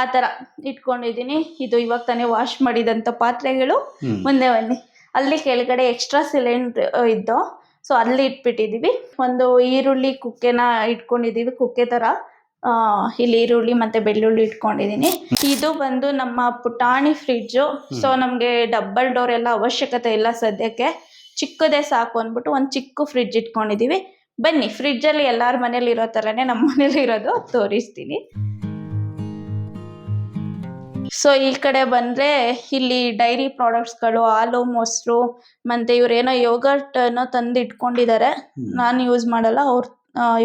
ಆ ಥರ ಇಟ್ಕೊಂಡಿದ್ದೀನಿ. ಇದು ಇವಾಗ ತಾನೇ ವಾಶ್ ಮಾಡಿದಂಥ ಪಾತ್ರೆಗಳು. ಮುಂದೆ ಬನ್ನಿ, ಅಲ್ಲಿ ಕೆಳಗಡೆ ಎಕ್ಸ್ಟ್ರಾ ಸಿಲಿಂಡ್ರ್ ಇದ್ದು, ಸೊ ಅಲ್ಲಿ ಇಟ್ಬಿಟ್ಟಿದ್ದೀವಿ. ಒಂದು ಈರುಳ್ಳಿ ಕುಕ್ಕೆನ ಇಟ್ಕೊಂಡಿದ್ದೀವಿ, ಕುಕ್ಕೆ ಥರ. ಇಲ್ಲಿ ಈರುಳ್ಳಿ ಮತ್ತು ಬೆಳ್ಳುಳ್ಳಿ ಇಟ್ಕೊಂಡಿದ್ದೀನಿ. ಇದು ಬಂದು ನಮ್ಮ ಪುಟಾಣಿ ಫ್ರಿಡ್ಜು. ಸೊ ನಮಗೆ ಡಬಲ್ ಡೋರ್ ಎಲ್ಲ ಅವಶ್ಯಕತೆ ಇಲ್ಲ ಸದ್ಯಕ್ಕೆ, ಚಿಕ್ಕದೇ ಸಾಕು ಅಂದ್ಬಿಟ್ಟು ಒಂದು ಚಿಕ್ಕ ಫ್ರಿಡ್ಜ್ ಇಟ್ಕೊಂಡಿದ್ದೀವಿ. ಬನ್ನಿ, ಫ್ರಿಡ್ಜಲ್ಲಿ ಎಲ್ಲರ ಮನೇಲಿ ಇರೋ ಥರನೇ ನಮ್ಮ ಮನೇಲಿ ಇರೋದು ತೋರಿಸ್ತೀನಿ. ಸೊ ಈ ಕಡೆ ಬಂದರೆ ಇಲ್ಲಿ ಡೈರಿ ಪ್ರಾಡಕ್ಟ್ಸ್ಗಳು, ಹಾಲು, ಮೊಸರು, ಮತ್ತು ಇವರೇನೋ ಯೋಗರ್ಟನ್ನು ತಂದು ಇಟ್ಕೊಂಡಿದ್ದಾರೆ. ನಾನು ಯೂಸ್ ಮಾಡಲ್ಲ, ಅವ್ರು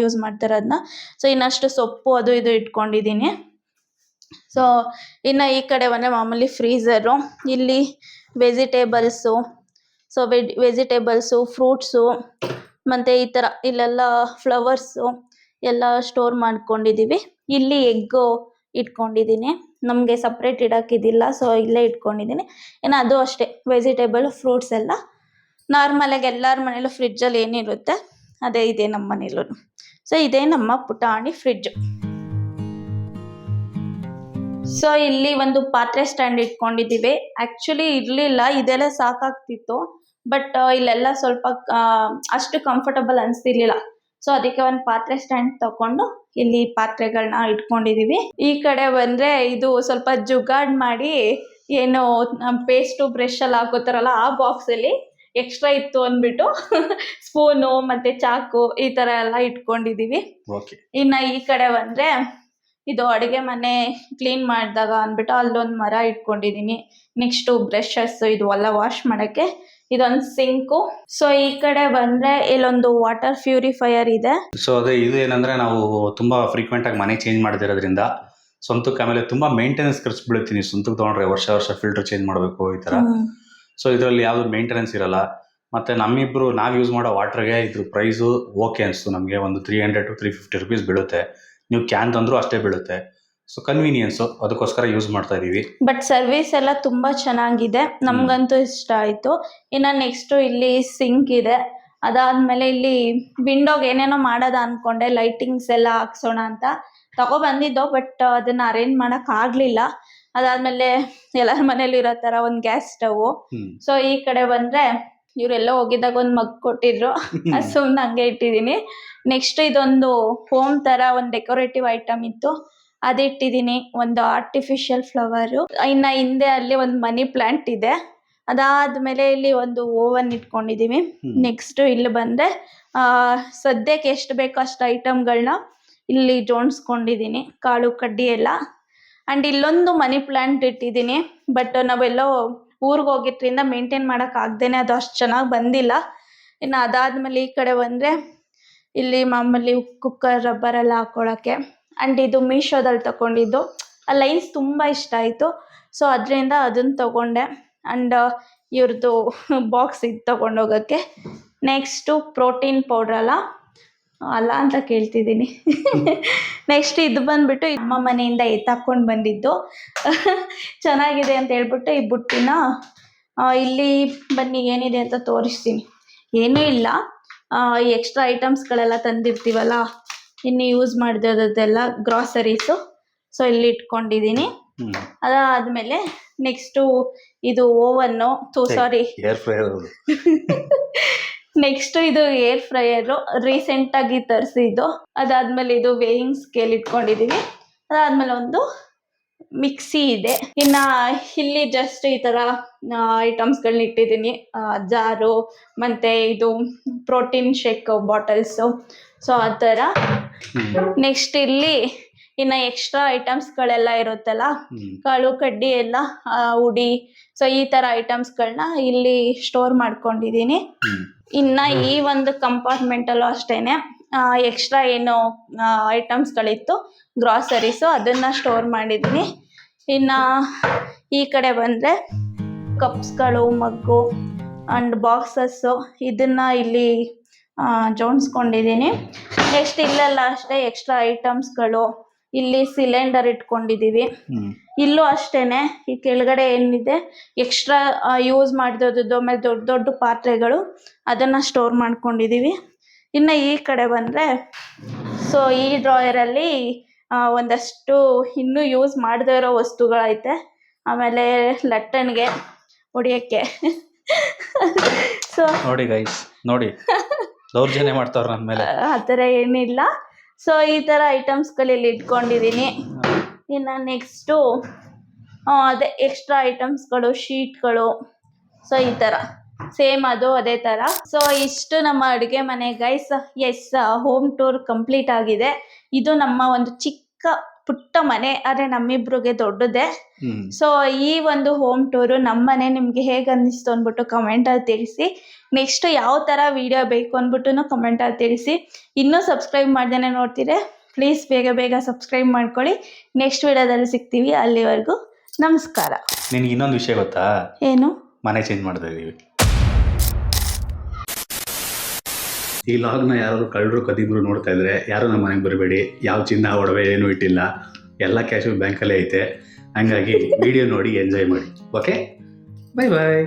ಯೂಸ್ ಮಾಡ್ತಾರೆ ಅದನ್ನ. ಸೊ ಇನ್ನಷ್ಟು ಸೊಪ್ಪು ಅದು ಇದು ಇಟ್ಕೊಂಡಿದ್ದೀನಿ. ಸೊ ಇನ್ನು ಈ ಕಡೆ ಬಂದರೆ ಮಾಮೂಲಿ ಫ್ರೀಝರು. ಇಲ್ಲಿ ವೆಜಿಟೇಬಲ್ಸು, ಸೊ ವೆಜಿಟೇಬಲ್ಸು, ಫ್ರೂಟ್ಸು, ಮತ್ತು ಈ ಥರ ಇಲ್ಲೆಲ್ಲ ಫ್ಲವರ್ಸು ಎಲ್ಲ ಸ್ಟೋರ್ ಮಾಡ್ಕೊಂಡಿದ್ದೀವಿ. ಇಲ್ಲಿ ಎಗ್ಗು ಇಟ್ಕೊಂಡಿದ್ದೀನಿ, ನಮಗೆ ಸಪ್ರೇಟ್ ಇಡೋಕ್ಕಿದ್ದಿಲ್ಲ, ಸೊ ಇಲ್ಲೇ ಇಟ್ಕೊಂಡಿದ್ದೀನಿ. ಇನ್ನು ಅದು ಅಷ್ಟೇ, ವೆಜಿಟೇಬಲ್, ಫ್ರೂಟ್ಸ್ ಎಲ್ಲ ನಾರ್ಮಲಾಗಿ ಎಲ್ಲರ ಮನೇಲೂ ಫ್ರಿಡ್ಜಲ್ಲಿ ಏನಿರುತ್ತೆ ಅದೇ ಇದೆ ನಮ್ಮ ಮನೇಲೂ. ಸೊ ಇದೇ ನಮ್ಮ ಪುಟಾಣಿ ಫ್ರಿಡ್ಜು. ಸೊ ಇಲ್ಲಿ ಒಂದು ಪಾತ್ರೆ ಸ್ಟ್ಯಾಂಡ್ ಇಟ್ಕೊಂಡಿದ್ದೀವಿ. ಆ್ಯಕ್ಚುಲಿ ಇರಲಿಲ್ಲ, ಇದೆಲ್ಲ ಸಾಕಾಗ್ತಿತ್ತು, ಬಟ್ ಇಲ್ಲೆಲ್ಲ ಸ್ವಲ್ಪ ಅಷ್ಟು ಕಂಫರ್ಟಬಲ್ ಅನಿಸ್ತಿರ್ಲಿಲ್ಲ. ಸೊ ಅದಕ್ಕೆ ಒಂದು ಪಾತ್ರೆ ಸ್ಟ್ಯಾಂಡ್ ತಗೊಂಡು ಇಲ್ಲಿ ಪಾತ್ರೆಗಳನ್ನ ಇಟ್ಕೊಂಡಿದ್ದೀವಿ. ಈ ಕಡೆ ಬಂದರೆ ಇದು ಸ್ವಲ್ಪ ಜುಗಾಡ್ ಮಾಡಿ, ಏನು ಪೇಸ್ಟು ಬ್ರಷ್ ಎಲ್ಲ ಹಾಕೋತಾರಲ್ಲ ಆ ಬಾಕ್ಸಲ್ಲಿ ಎಕ್ಸ್ಟ್ರಾ ಇತ್ತು ಅಂದ್ಬಿಟ್ಟು ಸ್ಪೂನು ಮತ್ತು ಚಾಕು ಈ ಥರ ಎಲ್ಲ ಇಟ್ಕೊಂಡಿದ್ದೀವಿ. ಇನ್ನು ಈ ಕಡೆ ಬಂದರೆ ಇದು ಅಡುಗೆ ಮನೆ ಕ್ಲೀನ್ ಮಾಡಿದಾಗ ಅಂದ್ಬಿಟ್ಟು ಅಲ್ಲೊಂದು ಮರ ಇಟ್ಕೊಂಡಿದ್ದೀನಿ. ನೆಕ್ಸ್ಟು ಬ್ರಷಸ್ಸು ಇದು ಎಲ್ಲ ವಾಶ್ ಮಾಡೋಕ್ಕೆ, ಇದೊಂದು ಸಿಂಕು. ಸೊ ಈ ಕಡೆ ಬಂದರೆ ಇಲ್ಲೊಂದು ವಾಟರ್ ಪ್ಯೂರಿಫೈಯರ್ ಇದೆ. ಸೊ ಅದೇ ಇದು ಏನಂದರೆ ನಾವು ತುಂಬ ಫ್ರೀಕ್ವೆಂಟಾಗಿ ಮನೆ ಚೇಂಜ್ ಮಾಡ್ತಿರೋದ್ರಿಂದ ಸ್ವಂತಕ್ಕೆ ಆಮೇಲೆ ತುಂಬ ಮೇಂಟೆನೆನ್ಸ್ ಖರ್ಚು ಬೀಳುತ್ತೀನಿ. ಸ್ವಂತಕ್ಕೆ ತೊಗೊಂಡ್ರೆ ವರ್ಷ ಫಿಲ್ಟರ್ ಚೇಂಜ್ ಮಾಡಬೇಕು ಈ ಥರ. ಸೊ ಇದರಲ್ಲಿ ಯಾವುದು ಮೇಂಟೆನೆನ್ಸ್ ಇರಲ್ಲ. ಮತ್ತು ನಮ್ಮಿಬ್ಬರು ನಾವು ಯೂಸ್ ಮಾಡೋ ವಾಟ್ರಿಗೆ ಇದ್ರ ಪ್ರೈಸು ಓಕೆ ಅನಿಸ್ತು ನಮಗೆ. ಒಂದು 300 to 350 rupees ಬೀಳುತ್ತೆ. ನೀವು ಕ್ಯಾನ್ ತಂದರೂ ಅಷ್ಟೇ ಬೀಳುತ್ತೆ. ಸೊ ಕನ್ವೀನಿಯನ್ಸು, ಅದಕ್ಕೋಸ್ಕರ ಯೂಸ್ ಮಾಡ್ತಾ ಇದ್ದೀವಿ. ಬಟ್ ಸರ್ವಿಸ್ ಎಲ್ಲ ತುಂಬ ಚೆನ್ನಾಗಿದೆ, ನಮಗಂತೂ ಇಷ್ಟ ಆಯಿತು. ಇನ್ನು ನೆಕ್ಸ್ಟು ಇಲ್ಲಿ ಸಿಂಕ್ ಇದೆ. ಅದಾದಮೇಲೆ ಇಲ್ಲಿ ವಿಂಡೋಗೆ ಏನೇನೋ ಮಾಡೋದ ಅಂದ್ಕೊಂಡೆ, ಲೈಟಿಂಗ್ಸ್ ಎಲ್ಲ ಹಾಕ್ಸೋಣ ಅಂತ ತಗೊಬಂದಿದ್ದೋ, ಬಟ್ ಅದನ್ನು ಅರೇಂಜ್ ಮಾಡೋಕ್ಕಾಗಲಿಲ್ಲ. ಅದಾದಮೇಲೆ ಎಲ್ಲರ ಮನೇಲಿ ಇರೋ ಥರ ಒಂದು ಗ್ಯಾಸ್ ಸ್ಟವ್. ಸೊ ಈ ಕಡೆ ಬಂದರೆ ಇವರೆಲ್ಲ ಹೋಗಿದ್ದಾಗ ಒಂದು ಮಗ್ ಕೊಟ್ಟಿದ್ರು, ಅದು ಸುಮ್ಮನೆ ಹಂಗೆ ಇಟ್ಟಿದ್ದೀನಿ. ನೆಕ್ಸ್ಟ್ ಇದೊಂದು ಹೋಮ್ ಥರ ಒಂದು ಡೆಕೋರೇಟಿವ್ ಐಟಮ್ ಇತ್ತು, ಅದಿಟ್ಟಿದ್ದೀನಿ. ಒಂದು ಆರ್ಟಿಫಿಷಿಯಲ್ ಫ್ಲವರು. ಇನ್ನು ಹಿಂದೆ ಅಲ್ಲಿ ಒಂದು ಮನಿ ಪ್ಲ್ಯಾಂಟ್ ಇದೆ. ಅದಾದಮೇಲೆ ಇಲ್ಲಿ ಒಂದು ಓವನ್ ಇಟ್ಕೊಂಡಿದ್ದೀವಿ. ನೆಕ್ಸ್ಟು ಇಲ್ಲಿ ಬಂದರೆ ಸದ್ಯಕ್ಕೆ ಎಷ್ಟು ಬೇಕೋ ಅಷ್ಟು ಐಟಮ್ಗಳನ್ನ ಇಲ್ಲಿ ಜೋಡಿಸ್ಕೊಂಡಿದ್ದೀನಿ, ಕಾಳು ಕಡ್ಡಿ ಎಲ್ಲ. ಆ್ಯಂಡ್ ಇಲ್ಲೊಂದು ಮನಿ ಪ್ಲ್ಯಾಂಟ್ ಇಟ್ಟಿದ್ದೀನಿ, ಬಟ್ ನಾವೆಲ್ಲೋ ಊರಿಗೆ ಹೋಗಿದ್ರಿಂದ ಮೇಂಟೈನ್ ಮಾಡೋಕ್ಕಾಗ್ದೇ ಅದು ಅಷ್ಟು ಚೆನ್ನಾಗಿ ಬಂದಿಲ್ಲ. ಇನ್ನು ಅದಾದಮೇಲೆ ಈ ಕಡೆ ಬಂದರೆ ಇಲ್ಲಿ ಮಾಮೂಲಿ ಕುಕ್ಕರ್, ರಬ್ಬರೆಲ್ಲ ಹಾಕ್ಕೊಳ್ಳೋಕ್ಕೆ. ಆ್ಯಂಡ್ ಇದು ಮೀಶೋದಲ್ಲಿ ತೊಗೊಂಡಿದ್ದು, ಆ ಲೈನ್ಸ್ ತುಂಬ ಇಷ್ಟ ಆಯಿತು. ಸೊ ಅದರಿಂದ ಅದನ್ನು ತೊಗೊಂಡೆ. ಆ್ಯಂಡ್ ಇವ್ರದ್ದು ಬಾಕ್ಸ್ ಇದು ತೊಗೊಂಡೋಗೋಕ್ಕೆ. ನೆಕ್ಸ್ಟು ಪ್ರೋಟೀನ್ ಪೌಡ್ರಲ್ಲ ಅಲ್ಲ ಅಂತ ಕೇಳ್ತಿದ್ದೀನಿ. ನೆಕ್ಸ್ಟ್ ಇದು ಬಂದುಬಿಟ್ಟು ಅಮ್ಮ ಮನೆಯಿಂದ ಎತ್ತಾಕೊಂಡು ಬಂದಿದ್ದು, ಚೆನ್ನಾಗಿದೆ ಅಂತ ಹೇಳ್ಬಿಟ್ಟು ಈ ಬುಟ್ಟಿನ ಇಲ್ಲಿ ಬನ್ನಿ ಏನಿದೆ ಅಂತ ತೋರಿಸ್ತೀನಿ. ಏನೂ ಇಲ್ಲ, ಈ ಎಕ್ಸ್ಟ್ರಾ ಐಟಮ್ಸ್ಗಳೆಲ್ಲ ತಂದಿರ್ತೀವಲ್ಲ, ಇನ್ನು ಯೂಸ್ ಮಾಡಿದದೆಲ್ಲ ಗ್ರಾಸರೀಸು. ಸೊ ಇಲ್ಲಿ ಇಟ್ಕೊಂಡಿದ್ದೀನಿ. ಅದಾದಮೇಲೆ ನೆಕ್ಸ್ಟು ಇದು ಓವನ್ನು, ಸಾರಿ ಏರ್ ಫ್ರೈಯರ್. ನೆಕ್ಸ್ಟ್ ಇದು ಏರ್ ಫ್ರೈಯರು, ರೀಸೆಂಟಾಗಿ ತರಿಸಿದ್ದು. ಅದಾದಮೇಲೆ ಇದು ವೇಯಿಂಗ್ ಸ್ಕೇಲ್ ಇಟ್ಕೊಂಡಿದ್ದೀವಿ. ಅದಾದಮೇಲೆ ಒಂದು ಮಿಕ್ಸಿ ಇದೆ. ಇನ್ನು ಇಲ್ಲಿ ಜಸ್ಟ್ ಈ ಥರ ಐಟಮ್ಸ್ಗಳನ್ನ ಇಟ್ಟಿದ್ದೀನಿ, ಜಾರು ಮತ್ತು ಇದು ಪ್ರೋಟೀನ್ ಶೇಕ್ ಬಾಟಲ್ಸು. ಸೊ ಆ ಥರ. ನೆಕ್ಸ್ಟ್ ಇಲ್ಲಿ ಇನ್ನು ಎಕ್ಸ್ಟ್ರಾ ಐಟಮ್ಸ್ಗಳೆಲ್ಲ ಇರುತ್ತಲ್ಲ, ಕಾಳು ಕಡ್ಡಿ ಎಲ್ಲ, ಉಡಿ, ಸೊ ಈ ಥರ ಐಟಮ್ಸ್ಗಳನ್ನ ಇಲ್ಲಿ ಸ್ಟೋರ್ ಮಾಡ್ಕೊಂಡಿದ್ದೀನಿ. ಇನ್ನು ಈ ಒಂದು ಕಂಪಾರ್ಟ್ಮೆಂಟಲ್ಲೂ ಅಷ್ಟೇ ಎಕ್ಸ್ಟ್ರಾ ಏನು ಐಟಮ್ಸ್ಗಳಿತ್ತು ಗ್ರಾಸರೀಸು, ಅದನ್ನು ಸ್ಟೋರ್ ಮಾಡಿದ್ದೀನಿ. ಇನ್ನು ಈ ಕಡೆ ಬಂದರೆ ಕಪ್ಸ್ಗಳು, ಮಗ್ಗು, ಅಂಡ್ ಬಾಕ್ಸಸ್ಸು ಇದನ್ನ ಇಲ್ಲಿ ಜೋಡಿಸ್ಕೊಂಡಿದ್ದೀನಿ. ನೆಕ್ಸ್ಟ್ ಇಲ್ಲೆಲ್ಲ ಅಷ್ಟೇ ಎಕ್ಸ್ಟ್ರಾ ಐಟಮ್ಸ್ಗಳು, ಇಲ್ಲಿ ಸಿಲಿಂಡರ್ ಇಟ್ಕೊಂಡಿದ್ದೀವಿ. ಇಲ್ಲೂ ಅಷ್ಟೇನೆ ಈ ಕೆಳಗಡೆ ಏನಿದೆ ಎಕ್ಸ್ಟ್ರಾ ಯೂಸ್ ಮಾಡಿರೋದು, ಆಮೇಲೆ ದೊಡ್ಡ ದೊಡ್ಡ ಪಾತ್ರೆಗಳು ಅದನ್ನು ಸ್ಟೋರ್ ಮಾಡ್ಕೊಂಡಿದ್ದೀವಿ. ಇನ್ನು ಈ ಕಡೆ ಬಂದರೆ ಸೊ ಈ ಡ್ರಾಯರಲ್ಲಿ ಒಂದಷ್ಟು ಇನ್ನೂ ಯೂಸ್ ಮಾಡದೇ ಇರೋ ವಸ್ತುಗಳೈತೆ. ಆಮೇಲೆ ಲಟ್ಟಣಿಗೆ ಹೊಡಿಯೋಕ್ಕೆ ಸೊ ನೋಡಿ ಗೈಸ್, ನೋಡಿ ದೌರ್ಜನ್ಯ ಮಾಡ್ತಾವ್ರ ನನ್ನ ಮೇಲೆ. ಆ ಥರ ಏನಿಲ್ಲ. ಸೊ ಈ ಥರ ಐಟಮ್ಸ್ಗಳು ಇಲ್ಲಿ ಇಟ್ಕೊಂಡಿದ್ದೀನಿ. ಇನ್ನು ನೆಕ್ಸ್ಟು ಅದೇ ಎಕ್ಸ್ಟ್ರಾ ಐಟಮ್ಸ್ಗಳು, ಶೀಟ್ಗಳು, ಸೊ ಈ ಥರ ಸೇಮ್ ಅದು ಅದೇ ಥರ. ಸೊ ಇಷ್ಟು ನಮ್ಮ ಅಡುಗೆ ಮನೆ guys. Yes, home tour complete ಆಗಿದೆ. ಇದು ನಮ್ಮ ಒಂದು ಚಿಕ್ಕ ಪುಟ್ಟ ಮನೆ, ಆದರೆ ನಮ್ಮಿಬ್ರಿಗೆ ದೊಡ್ಡದೇ. ಸೊ ಈ ಒಂದು ಹೋಮ್ ಟೂರು ನಮ್ಮ ಮನೆ ನಿಮಗೆ ಹೇಗೆ ಅನ್ನಿಸ್ತು ಅಂದ್ಬಿಟ್ಟು ಕಮೆಂಟಲ್ಲಿ ತಿಳಿಸಿ. ನೆಕ್ಸ್ಟ್ ಯಾವ ಥರ ವಿಡಿಯೋ ಬೇಕು ಅಂದ್ಬಿಟ್ಟು ಕಮೆಂಟಲ್ಲಿ ತಿಳಿಸಿ. ಇನ್ನೂ ಸಬ್ಸ್ಕ್ರೈಬ್ ಮಾಡ್ದೇ ನೋಡ್ತೀರಿ, ಪ್ಲೀಸ್ ಬೇಗ ಬೇಗ ಸಬ್ಸ್ಕ್ರೈಬ್ ಮಾಡ್ಕೊಳ್ಳಿ. ನೆಕ್ಸ್ಟ್ ವಿಡಿಯೋದಲ್ಲಿ ಸಿಗ್ತೀವಿ. ಅಲ್ಲಿವರೆಗೂ ನಮಸ್ಕಾರ. ನಿನಗೆ ಇನ್ನೊಂದು ವಿಷಯ ಗೊತ್ತಾ? ಏನು? ಮನೆ ಚೇಂಜ್ ಮಾಡ್ತಾ ಇದೀವಿ. ಈ ಲಾಗ್ನ ಯಾರು ಕಳ್ಳರು ಕದಿಬ್ರು ನೋಡ್ತಾ ಇದ್ರೆ ಯಾರು ನಮ್ಮ ಮನೆಗೆ ಬರಬೇಡಿ. ಯಾವ ಚಿನ್ನ ಒಡವೆ ಏನೂ ಇಟ್ಟಿಲ್ಲ, ಎಲ್ಲ ಕ್ಯಾಶು ಬ್ಯಾಂಕಲ್ಲೇ ಐತೆ. ಹಂಗಾಗಿ ವಿಡಿಯೋ ನೋಡಿ ಎಂಜಾಯ್ ಮಾಡಿ. ಓಕೆ, ಬಾಯ್ ಬಾಯ್.